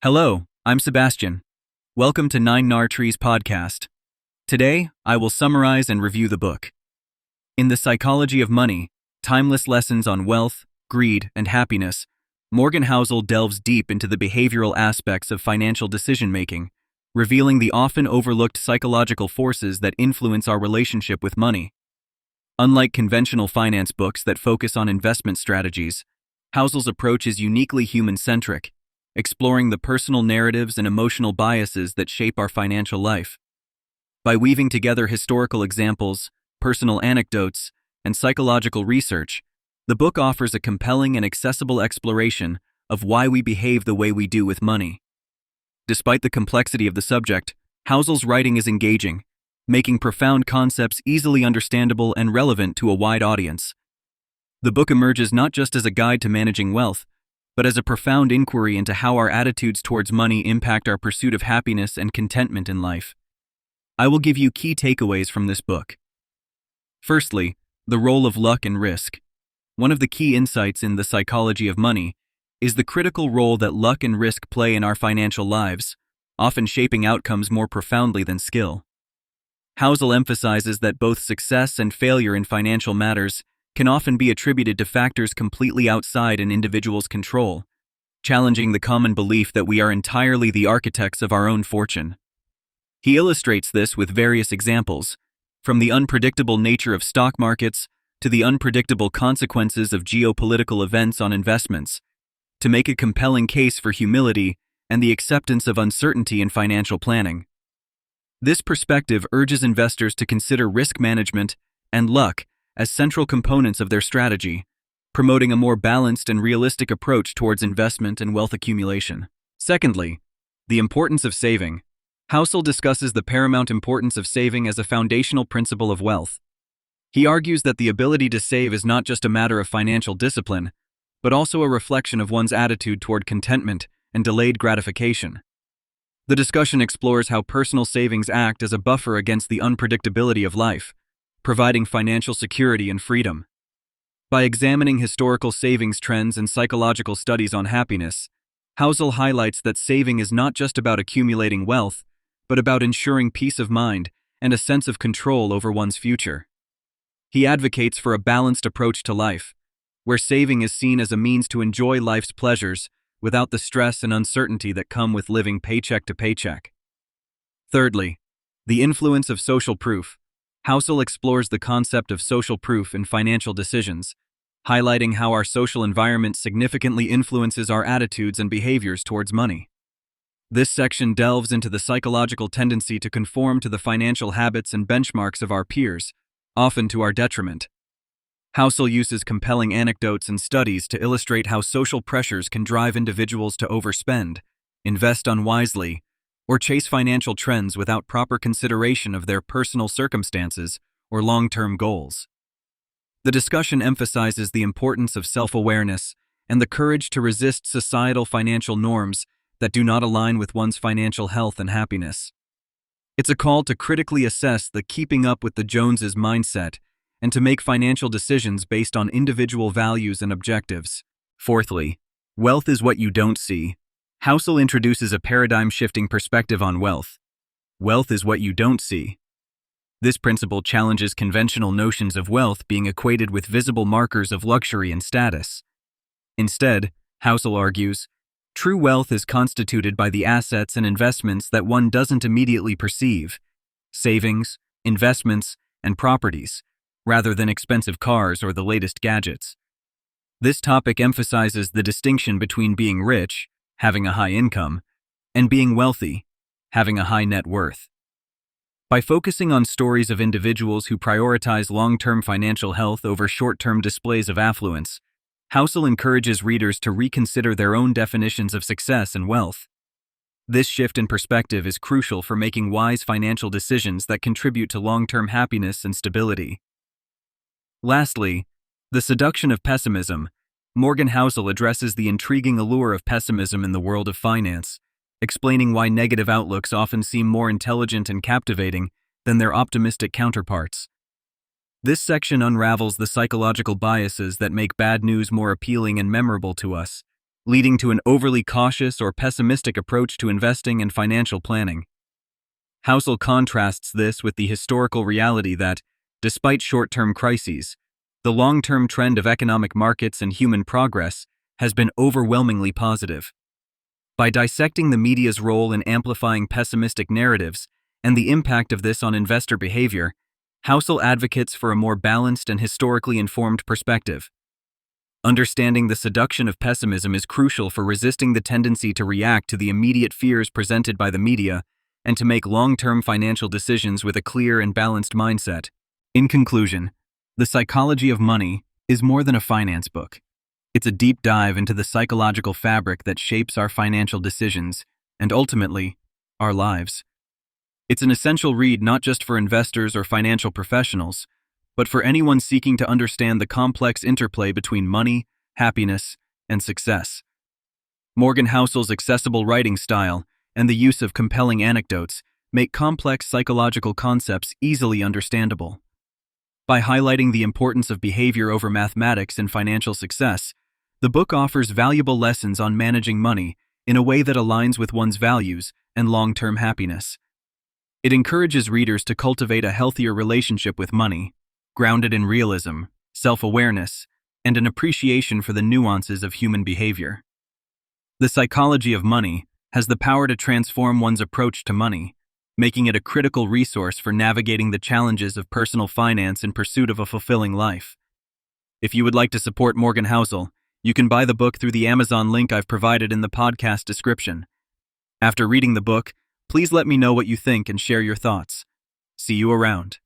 Hello, I'm Sebastian. Welcome to Nine Nar Trees podcast. Today, I will summarize and review the book. In The Psychology of Money, Timeless Lessons on Wealth, Greed, and Happiness, Morgan Housel delves deep into the behavioral aspects of financial decision-making, revealing the often overlooked psychological forces that influence our relationship with money. Unlike conventional finance books that focus on investment strategies, Housel's approach is uniquely human-centric, exploring the personal narratives and emotional biases that shape our financial life. By weaving together historical examples, personal anecdotes, and psychological research, the book offers a compelling and accessible exploration of why we behave the way we do with money. Despite the complexity of the subject, Housel's writing is engaging, making profound concepts easily understandable and relevant to a wide audience. The book emerges not just as a guide to managing wealth, but as a profound inquiry into how our attitudes towards money impact our pursuit of happiness and contentment in life. I will give you key takeaways from this book. Firstly, the role of luck and risk. One of the key insights in The Psychology of Money is the critical role that luck and risk play in our financial lives, often shaping outcomes more profoundly than skill. Housel emphasizes that both success and failure in financial matters can often be attributed to factors completely outside an individual's control, challenging the common belief that we are entirely the architects of our own fortune. He illustrates this with various examples, from the unpredictable nature of stock markets to the unpredictable consequences of geopolitical events on investments, to make a compelling case for humility and the acceptance of uncertainty in financial planning. This perspective urges investors to consider risk management and luck as central components of their strategy, promoting a more balanced and realistic approach towards investment and wealth accumulation. Secondly, the importance of saving. Housel discusses the paramount importance of saving as a foundational principle of wealth. He argues that the ability to save is not just a matter of financial discipline, but also a reflection of one's attitude toward contentment and delayed gratification. The discussion explores how personal savings act as a buffer against the unpredictability of life, providing financial security and freedom. By examining historical savings trends and psychological studies on happiness, Housel highlights that saving is not just about accumulating wealth, but about ensuring peace of mind and a sense of control over one's future. He advocates for a balanced approach to life, where saving is seen as a means to enjoy life's pleasures without the stress and uncertainty that come with living paycheck to paycheck. Thirdly, the influence of social proof. Housel explores the concept of social proof in financial decisions, highlighting how our social environment significantly influences our attitudes and behaviors towards money. This section delves into the psychological tendency to conform to the financial habits and benchmarks of our peers, often to our detriment. Housel uses compelling anecdotes and studies to illustrate how social pressures can drive individuals to overspend, invest unwisely, or chase financial trends without proper consideration of their personal circumstances or long-term goals. The discussion emphasizes the importance of self-awareness and the courage to resist societal financial norms that do not align with one's financial health and happiness. It's a call to critically assess the keeping up with the Joneses mindset and to make financial decisions based on individual values and objectives. Fourthly, wealth is what you don't see. Housel introduces a paradigm-shifting perspective on wealth. Wealth is what you don't see. This principle challenges conventional notions of wealth being equated with visible markers of luxury and status. Instead, Housel argues, true wealth is constituted by the assets and investments that one doesn't immediately perceive, savings, investments, and properties, rather than expensive cars or the latest gadgets. This topic emphasizes the distinction between being rich, having a high income, and being wealthy, having a high net worth. By focusing on stories of individuals who prioritize long-term financial health over short-term displays of affluence, Housel encourages readers to reconsider their own definitions of success and wealth. This shift in perspective is crucial for making wise financial decisions that contribute to long-term happiness and stability. Lastly, the seduction of pessimism. Morgan Housel addresses the intriguing allure of pessimism in the world of finance, explaining why negative outlooks often seem more intelligent and captivating than their optimistic counterparts. This section unravels the psychological biases that make bad news more appealing and memorable to us, leading to an overly cautious or pessimistic approach to investing and financial planning. Housel contrasts this with the historical reality that, despite short-term crises, the long-term trend of economic markets and human progress has been overwhelmingly positive. By dissecting the media's role in amplifying pessimistic narratives and the impact of this on investor behavior, Housel advocates for a more balanced and historically informed perspective. Understanding the seduction of pessimism is crucial for resisting the tendency to react to the immediate fears presented by the media and to make long-term financial decisions with a clear and balanced mindset. In conclusion, The Psychology of Money is more than a finance book. It's a deep dive into the psychological fabric that shapes our financial decisions and ultimately, our lives. It's an essential read not just for investors or financial professionals, but for anyone seeking to understand the complex interplay between money, happiness, and success. Morgan Housel's accessible writing style and the use of compelling anecdotes make complex psychological concepts easily understandable. By highlighting the importance of behavior over mathematics in financial success, the book offers valuable lessons on managing money in a way that aligns with one's values and long-term happiness. It encourages readers to cultivate a healthier relationship with money, grounded in realism, self-awareness, and an appreciation for the nuances of human behavior. The Psychology of Money has the power to transform one's approach to money, making it a critical resource for navigating the challenges of personal finance in pursuit of a fulfilling life. If you would like to support Morgan Housel, you can buy the book through the Amazon link I've provided in the podcast description. After reading the book, please let me know what you think and share your thoughts. See you around.